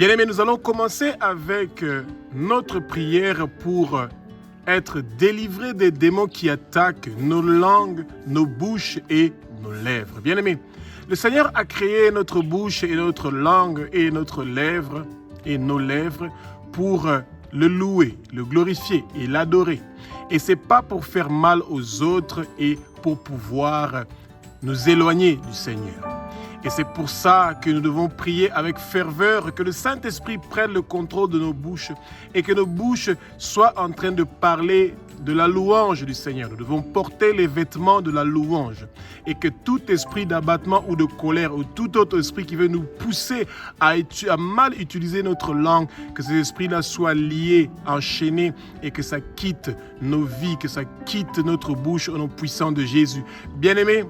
Bien-aimés, nous allons commencer avec notre prière pour être délivrés des démons qui attaquent nos langues, nos bouches et nos lèvres. Bien-aimés, le Seigneur a créé notre bouche et notre langue et notre lèvre et nos lèvres pour le louer, le glorifier et l'adorer. Et ce n'est pas pour faire mal aux autres et pour pouvoir nous éloigner du Seigneur. Et c'est pour ça que nous devons prier avec ferveur, que le Saint-Esprit prenne le contrôle de nos bouches et que nos bouches soient en train de parler de la louange du Seigneur. Nous devons porter les vêtements de la louange et que tout esprit d'abattement ou de colère ou tout autre esprit qui veut nous pousser à mal utiliser notre langue, que ces esprits-là soient liés, enchaînés et que ça quitte nos vies, que ça quitte notre bouche au nom puissant de Jésus. Bien-aimés,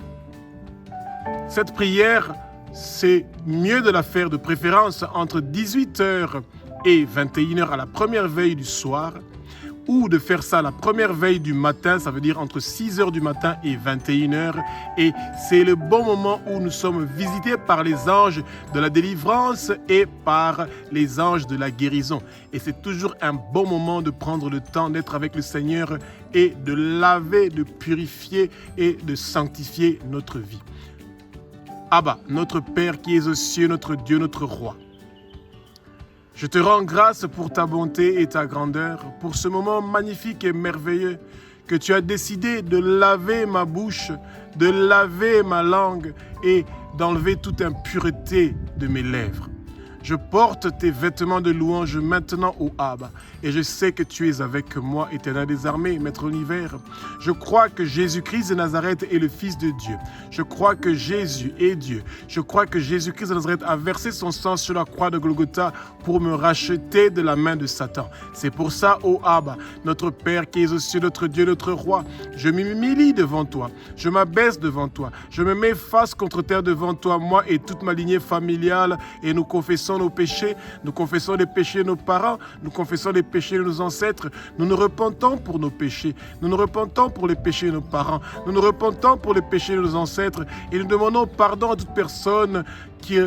cette prière, c'est mieux de la faire de préférence entre 18h et 21h à la première veille du soir, ou de faire ça la première veille du matin, ça veut dire entre 6h du matin et 21h. Et c'est le bon moment où nous sommes visités par les anges de la délivrance et par les anges de la guérison. Et c'est toujours un bon moment de prendre le temps d'être avec le Seigneur et de laver, de purifier et de sanctifier notre vie. Abba, notre Père qui es aux cieux, notre Dieu, notre Roi. Je te rends grâce pour ta bonté et ta grandeur, pour ce moment magnifique et merveilleux que tu as décidé de laver ma bouche, de laver ma langue et d'enlever toute impureté de mes lèvres. Je porte tes vêtements de louange maintenant au Abba, et je sais que tu es avec moi, Éternel des armées, Maître univers. Je crois que Jésus-Christ de Nazareth est le Fils de Dieu. Je crois que Jésus est Dieu. Je crois que Jésus-Christ de Nazareth a versé son sang sur la croix de Golgotha pour me racheter de la main de Satan. C'est pour ça, ô Abba, notre Père qui es aux cieux, notre Dieu, notre Roi, je m'humilie devant toi, je m'abaisse devant toi, je me mets face contre terre devant toi, moi et toute ma lignée familiale, et nous confessons nos péchés, nous confessons les péchés de nos parents, nous confessons les péchés de nos ancêtres, nous nous repentons pour nos péchés, nous nous repentons pour les péchés de nos parents, nous nous repentons pour les péchés de nos ancêtres et nous demandons pardon à toute personne qui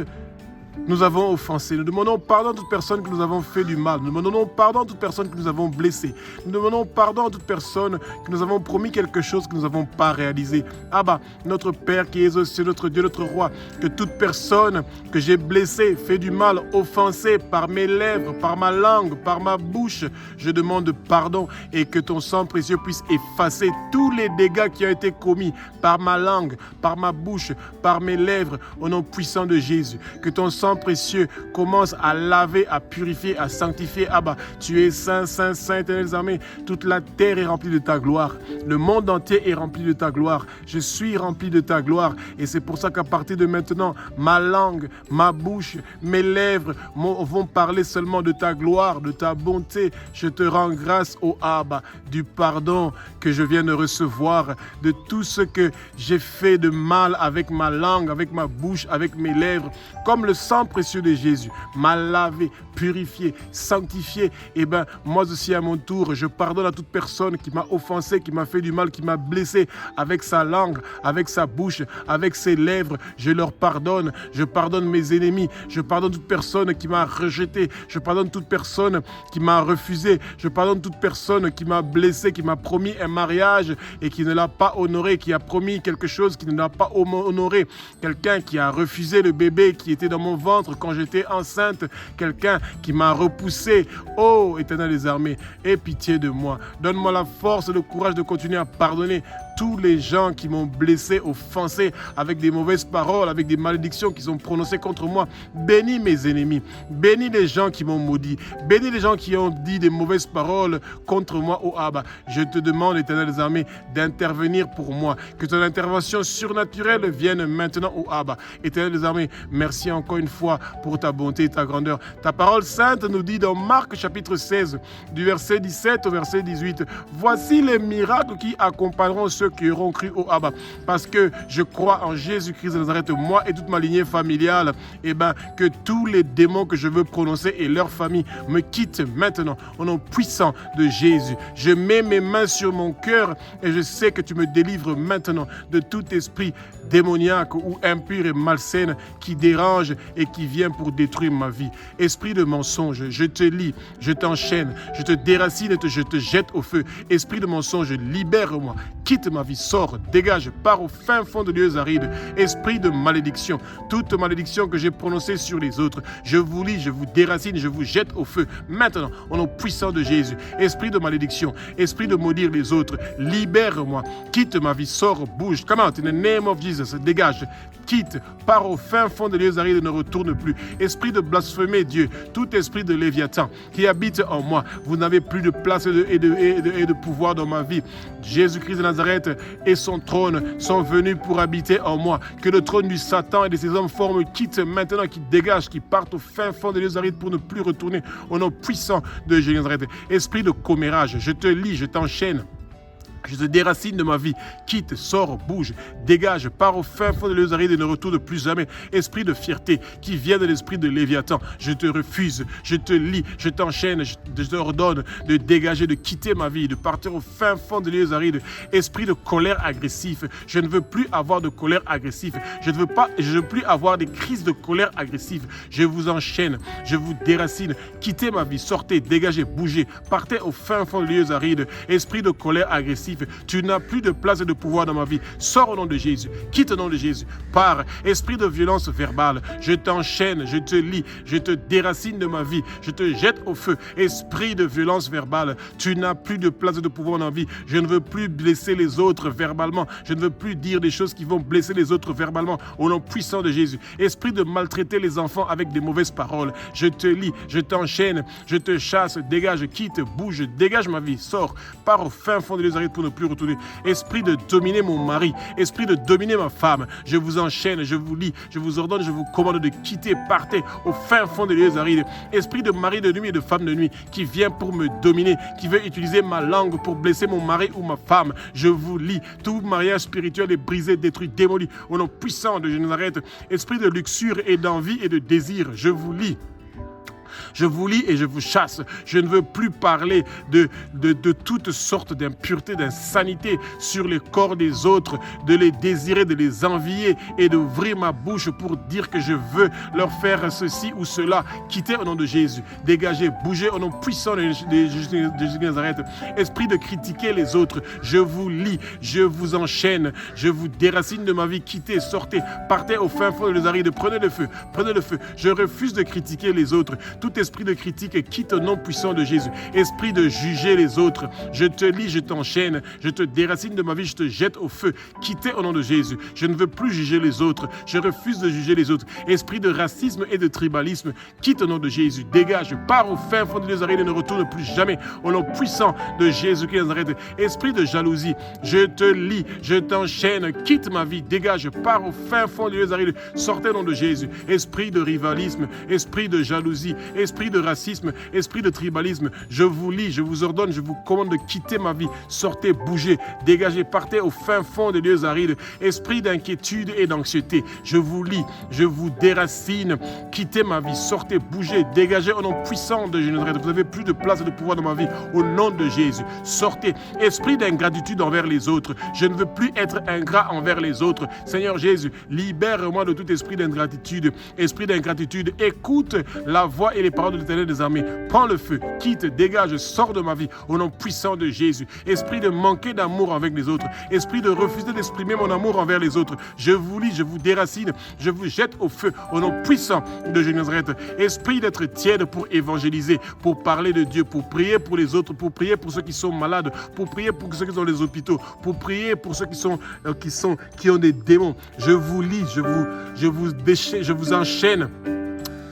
nous avons offensé. Nous demandons pardon à toute personne que nous avons fait du mal. Nous demandons pardon à toute personne que nous avons blessé. Nous demandons pardon à toute personne que nous avons promis quelque chose que nous n'avons pas réalisé. Abba, notre Père qui es aux cieux, notre Dieu, notre Roi, que toute personne que j'ai blessée, fait du mal, offensée par mes lèvres, par ma langue, par ma bouche, je demande pardon et que ton sang précieux puisse effacer tous les dégâts qui ont été commis par ma langue, par ma bouche, par mes lèvres, au nom puissant de Jésus. Que ton sang précieux commence à laver, à purifier, à sanctifier. Abba, tu es saint, saint, saint, Éternel des armées. Toute la terre est remplie de ta gloire. Le monde entier est rempli de ta gloire. Je suis rempli de ta gloire. Et c'est pour ça qu'à partir de maintenant, ma langue, ma bouche, mes lèvres vont parler seulement de ta gloire, de ta bonté. Je te rends grâce, ô Abba, du pardon que je viens de recevoir, de tout ce que j'ai fait de mal avec ma langue, avec ma bouche, avec mes lèvres, comme le sang précieux de Jésus m'a lavé, purifié, sanctifié. Et bien, moi aussi à mon tour, je pardonne à toute personne qui m'a offensé, qui m'a fait du mal, qui m'a blessé avec sa langue, avec sa bouche, avec ses lèvres. Je leur pardonne. Je pardonne mes ennemis. Je pardonne toute personne qui m'a rejeté. Je pardonne toute personne qui m'a refusé. Je pardonne toute personne qui m'a blessé, qui m'a promis un mariage et qui ne l'a pas honoré, qui a promis quelque chose qui ne l'a pas honoré. Quelqu'un qui a refusé le bébé qui était dans mon ventre quand j'étais enceinte, quelqu'un qui m'a repoussé. Oh, Éternel des armées, aie pitié de moi. Donne-moi la force et le courage de continuer à pardonner tous les gens qui m'ont blessé, offensé, avec des mauvaises paroles, avec des malédictions qui sont prononcées contre moi. Bénis mes ennemis, bénis les gens qui m'ont maudit, bénis les gens qui ont dit des mauvaises paroles contre moi, oh Abba. Je te demande, Éternel des armées, d'intervenir pour moi, que ton intervention surnaturelle vienne maintenant, oh Abba. Éternel des armées, merci encore une fois pour ta bonté et ta grandeur. Ta parole sainte nous dit dans Marc chapitre 16, du verset 17 au verset 18, « Voici les miracles qui accompagneront ceux ceux qui auront cru au Abba. Parce que je crois en Jésus-Christ de Nazareth, moi et toute ma lignée familiale, que tous les démons que je veux prononcer et leur famille me quittent maintenant au nom puissant de Jésus. Je mets mes mains sur mon cœur et je sais que tu me délivres maintenant de tout esprit démoniaque ou impur et malsain qui dérange et qui vient pour détruire ma vie. Esprit de mensonge, je te lie, je t'enchaîne, je te déracine et je te jette au feu. Esprit de mensonge, libère-moi, quitte ma vie, sors, dégage, pars au fin fond de lieux arides. Esprit de malédiction, toute malédiction que j'ai prononcée sur les autres, je vous lie, je vous déracine, je vous jette au feu. Maintenant, au nom puissant de Jésus, esprit de malédiction, esprit de maudire les autres, libère-moi, quitte ma vie, sors, bouge. Come out in the name of Jesus, dégage, quitte, pars au fin fond de lieux arides et ne retourne plus. Esprit de blasphémer Dieu, tout esprit de Léviathan qui habite en moi, vous n'avez plus de place et de pouvoir dans ma vie. Jésus-Christ de Nazareth et son trône sont venus pour habiter en moi. Que le trône du Satan et de ses hommes formes quitte maintenant, qui dégage, qui partent au fin fond de lieux arides pour ne plus retourner au nom puissant de Jésus de Nazareth. Esprit de commérage, je te lie, je t'enchaîne. Je te déracine de ma vie, quitte, sors, bouge, dégage, pars au fin fond de lieux arides et ne retourne plus jamais. Esprit de fierté qui vient de l'esprit de Léviathan, je te refuse, je te lie, je t'enchaîne, je te ordonne de dégager, de quitter ma vie, de partir au fin fond de lieux arides. Esprit de colère agressif, je ne veux plus avoir de colère agressive, je ne veux plus avoir des crises de colère agressive. Je vous enchaîne, je vous déracine, quittez ma vie, sortez, dégagez, bougez, partez au fin fond de lieux arides. Esprit de colère agressif, tu n'as plus de place et de pouvoir dans ma vie. Sors au nom de Jésus. Quitte au nom de Jésus. Pars. Esprit de violence verbale, je t'enchaîne, je te lie, je te déracine de ma vie. Je te jette au feu. Esprit de violence verbale, tu n'as plus de place et de pouvoir dans ma vie. Je ne veux plus blesser les autres verbalement. Je ne veux plus dire des choses qui vont blesser les autres verbalement. Au nom puissant de Jésus. Esprit de maltraiter les enfants avec des mauvaises paroles, je te lie, je t'enchaîne, je te chasse, dégage, quitte, bouge, dégage ma vie. Sors. Pars au fin fond de l'Israël pour ne plus retourner. Esprit de dominer mon mari, esprit de dominer ma femme, je vous enchaîne, je vous lie, je vous ordonne, je vous commande de quitter, partez au fin fond des lieux arides. Esprit de mari de nuit et de femme de nuit qui vient pour me dominer, qui veut utiliser ma langue pour blesser mon mari ou ma femme, je vous lie. Tout mariage spirituel est brisé, détruit, démoli au nom puissant de Jésus de Nazareth. Esprit de luxure et d'envie et de désir, je vous lie. Je vous lie et je vous chasse. Je ne veux plus parler de toutes sortes d'impuretés, d'insanité sur les corps des autres, de les désirer, de les envier et d'ouvrir ma bouche pour dire que je veux leur faire ceci ou cela. Quittez au nom de Jésus. Dégagez, bougez au nom puissant de Jésus de Nazareth. Esprit de critiquer les autres, je vous lie, je vous enchaîne, je vous déracine de ma vie. Quittez, sortez, partez au fin fond de l'Israël. Prenez le feu, prenez le feu. Je refuse de critiquer les autres. Tout esprit de critique quitte au nom puissant de Jésus. Esprit de juger les autres, je te lie, je t'enchaîne, je te déracine de ma vie, je te jette au feu. Quittez au nom de Jésus. Je ne veux plus juger les autres. Je refuse de juger les autres. Esprit de racisme et de tribalisme, quitte au nom de Jésus. Dégage, pars au fin fond de Nazareth et ne retourne plus jamais au nom puissant de Jésus-Christ de Nazareth. Esprit de jalousie, je te lie, je t'enchaîne, quitte ma vie, dégage, pars au fin fond de Nazareth. Sortez au nom de Jésus. Esprit de rivalisme, esprit de jalousie, esprit de racisme, esprit de tribalisme, je vous lie, je vous ordonne, je vous commande de quitter ma vie. Sortez, bougez, dégagez, partez au fin fond des lieux arides. Esprit d'inquiétude et d'anxiété, je vous lie, je vous déracine. Quittez ma vie, sortez, bougez, dégagez au nom puissant de Jésus. Vous n'avez plus de place et de pouvoir dans ma vie. Au nom de Jésus, sortez. Esprit d'ingratitude envers les autres, je ne veux plus être ingrat envers les autres. Seigneur Jésus, libère-moi de tout esprit d'ingratitude. Esprit d'ingratitude, écoute la voix et les paroles de l'Éternel des armées. Prends le feu, quitte, dégage, sors de ma vie au nom puissant de Jésus. Esprit de manquer d'amour avec les autres, esprit de refuser d'exprimer mon amour envers les autres, je vous lie, je vous déracine, je vous jette au feu au nom puissant de Jésus de Nazareth. Esprit d'être tiède pour évangéliser, pour parler de Dieu, pour prier pour les autres, pour prier pour ceux qui sont malades, pour prier pour ceux qui sont dans les hôpitaux, pour prier pour ceux qui ont des démons. Je vous lie, je vous enchaîne.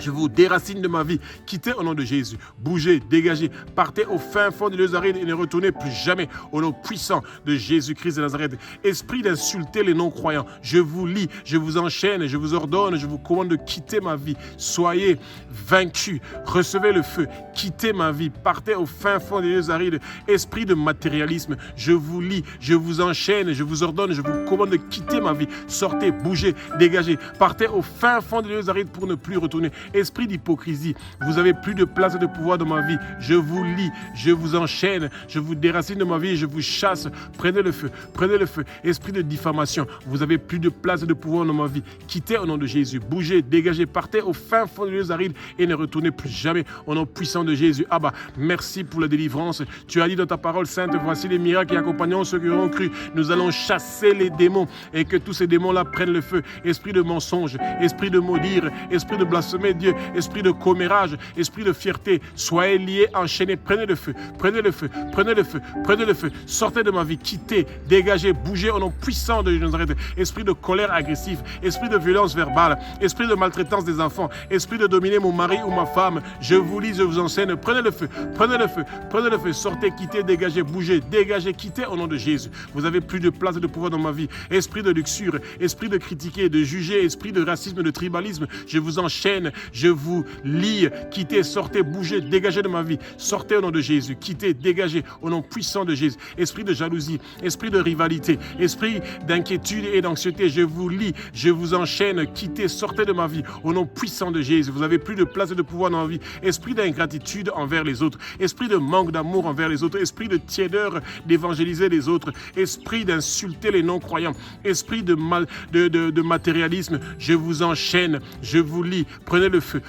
Je vous déracine de ma vie. Quittez au nom de Jésus. Bougez, dégagez. Partez au fin fond de Nazareth et ne retournez plus jamais au nom puissant de Jésus-Christ de Nazareth. Esprit d'insulter les non-croyants, je vous lie, je vous enchaîne, je vous ordonne, je vous commande de quitter ma vie. Soyez vaincus. Recevez le feu. Quittez ma vie. Partez au fin fond de Nazareth. Esprit de matérialisme, je vous lie, je vous enchaîne, je vous ordonne, je vous commande de quitter ma vie. Sortez, bougez, dégagez. Partez au fin fond de Nazareth pour ne plus retourner. Esprit d'hypocrisie, vous avez plus de place et de pouvoir dans ma vie. Je vous lie, je vous enchaîne, je vous déracine de ma vie, je vous chasse. Prenez le feu, prenez le feu. Esprit de diffamation, vous avez plus de place et de pouvoir dans ma vie. Quittez au nom de Jésus, bougez, dégagez, partez au fin fond de Nazareth et ne retournez plus jamais au nom puissant de Jésus. Abba, merci pour la délivrance. Tu as dit dans ta parole sainte, voici les miracles qui accompagneront ceux qui auront cru. Nous allons chasser les démons et que tous ces démons-là prennent le feu. Esprit de mensonge, esprit de maudire, esprit de blasphémer Dieu, esprit de commérage, esprit de fierté, soyez liés, enchaînés, prenez le feu, prenez le feu, prenez le feu, prenez le feu, sortez de ma vie, quittez, dégagez, bougez au nom puissant de Nazareth. Esprit de colère agressive, esprit de violence verbale, esprit de maltraitance des enfants, esprit de dominer mon mari ou ma femme, je vous lis, je vous enseigne, prenez le feu, prenez le feu, prenez le feu, sortez, quittez, dégagez, bougez, dégagez, quittez au nom de Jésus. Vous avez plus de place et de pouvoir dans ma vie. Esprit de luxure, esprit de critiquer, de juger, esprit de racisme, de tribalisme, je vous enchaîne, je vous lie, quittez, sortez, bougez, dégagez de ma vie. Sortez au nom de Jésus, quittez, dégagez au nom puissant de Jésus. Esprit de jalousie, esprit de rivalité, esprit d'inquiétude et d'anxiété, je vous lie, je vous enchaîne, quittez, sortez de ma vie au nom puissant de Jésus. Vous avez plus de place et de pouvoir dans ma vie. Esprit d'ingratitude envers les autres, esprit de manque d'amour envers les autres, esprit de tiédeur d'évangéliser les autres, esprit d'insulter les non-croyants, esprit de matérialisme, je vous enchaîne, je vous lie, prenez le feu,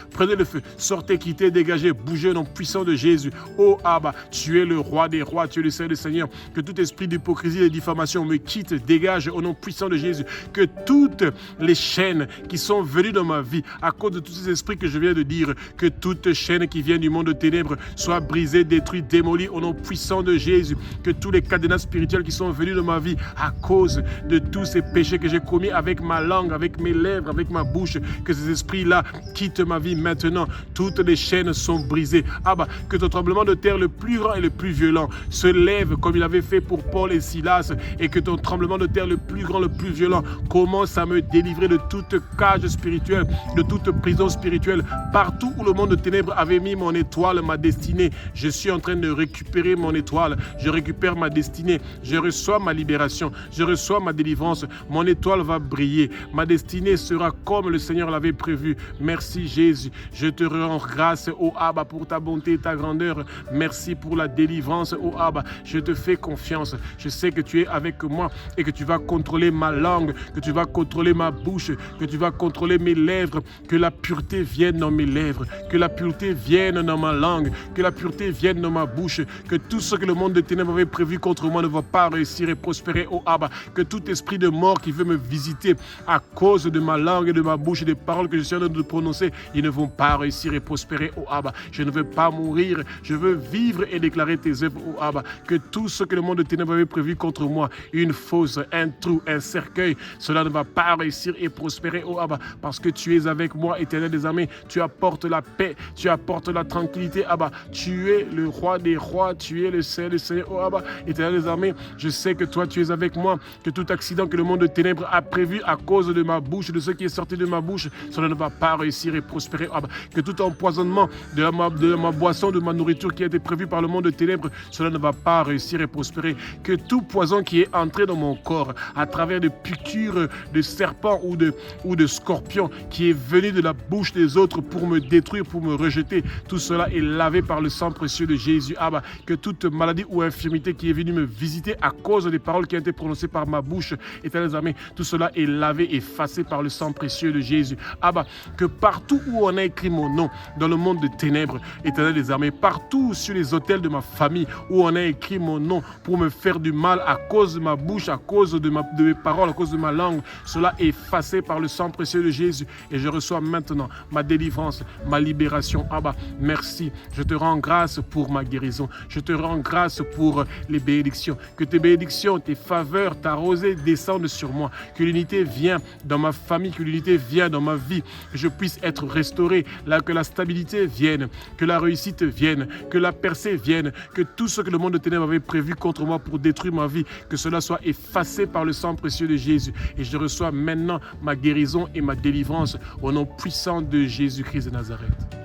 sortez, quittez, dégagez, bougez au nom puissant de Jésus. Oh Abba, tu es le roi des rois, tu es le Seigneur des seigneurs, que tout esprit d'hypocrisie et de diffamation me quitte, dégage au nom puissant de Jésus, que toutes les chaînes qui sont venues dans ma vie à cause de tous ces esprits que je viens de dire, que toute chaîne qui vient du monde de ténèbres soit brisée, détruite, démolie au nom puissant de Jésus, que tous les cadenas spirituels qui sont venus dans ma vie à cause de tous ces péchés que j'ai commis avec ma langue, avec mes lèvres, avec ma bouche, que ces esprits-là quittent ma vie maintenant. Toutes les chaînes sont brisées. Abba, que ton tremblement de terre le plus grand et le plus violent se lève comme il avait fait pour Paul et Silas, et que ton tremblement de terre le plus grand, le plus violent commence à me délivrer de toute cage spirituelle, de toute prison spirituelle. Partout où le monde de ténèbres avait mis mon étoile, ma destinée, je suis en train de récupérer mon étoile. Je récupère ma destinée. Je reçois ma libération. Je reçois ma délivrance. Mon étoile va briller. Ma destinée sera comme le Seigneur l'avait prévu. Merci Jésus. Je te rends grâce, ô Abba, pour ta bonté et ta grandeur. Merci pour la délivrance, ô Abba. Je te fais confiance. Je sais que tu es avec moi et que tu vas contrôler ma langue, que tu vas contrôler ma bouche, que tu vas contrôler mes lèvres, que la pureté vienne dans mes lèvres, que la pureté vienne dans ma langue, que la pureté vienne dans ma bouche, que tout ce que le monde de ténèbres avait prévu contre moi ne va pas réussir et prospérer, ô Abba, que tout esprit de mort qui veut me visiter à cause de ma langue et de ma bouche et des paroles que je suis en train de prononcer, ils ne vont pas réussir et prospérer, ô Abba. Je ne veux pas mourir, je veux vivre et déclarer tes œuvres, ô Abba, que tout ce que le monde de ténèbres avait prévu contre moi, une fosse, un trou, un cercueil, cela ne va pas réussir et prospérer, ô Abba, parce que tu es avec moi, Éternel des armées, tu apportes la paix, tu apportes la tranquillité, Abba, tu es le roi des rois, tu es le Seigneur des seigneurs, oh Abba, Éternel des armées, je sais que toi tu es avec moi, que tout accident que le monde de ténèbres a prévu à cause de ma bouche, de ce qui est sorti de ma bouche, cela ne va pas réussir et prospérer, oh Abba, que tout empoisonnement de ma boisson, de ma nourriture qui a été prévu par le monde de ténèbres, cela ne va pas réussir et prospérer, que tout poison qui est entré dans mon corps à travers des piqûres de serpents ou de scorpions qui est venu de la bouche des autres pour me détruire, pour me rejeter, tout cela est lavé par le sang précieux de Jésus. Abba, que toute maladie ou infirmité qui est venue me visiter à cause des paroles qui ont été prononcées par ma bouche, Éternel des armées, tout cela est lavé, effacé par le sang précieux de Jésus. Abba, que partout où on a écrit mon nom dans le monde de ténèbres, Éternel des armées, partout sur les autels de ma famille où on a écrit mon nom pour me faire du mal à cause de ma bouche, à cause de mes paroles, à cause de ma langue, cela est effacé par le sang précieux de Jésus et je reçois maintenant ma délivrance, ma libération. Abba, merci. Je te rends grâce pour ma guérison. Je te rends grâce pour les bénédictions. Que tes bénédictions, tes faveurs, ta rosée descendent sur moi. Que l'unité vienne dans ma famille, que l'unité vienne dans ma vie. Que je puisse être être restauré, que la stabilité vienne, que la réussite vienne, que la percée vienne, que tout ce que le monde de ténèbres avait prévu contre moi pour détruire ma vie, que cela soit effacé par le sang précieux de Jésus. Et je reçois maintenant ma guérison et ma délivrance au nom puissant de Jésus-Christ de Nazareth.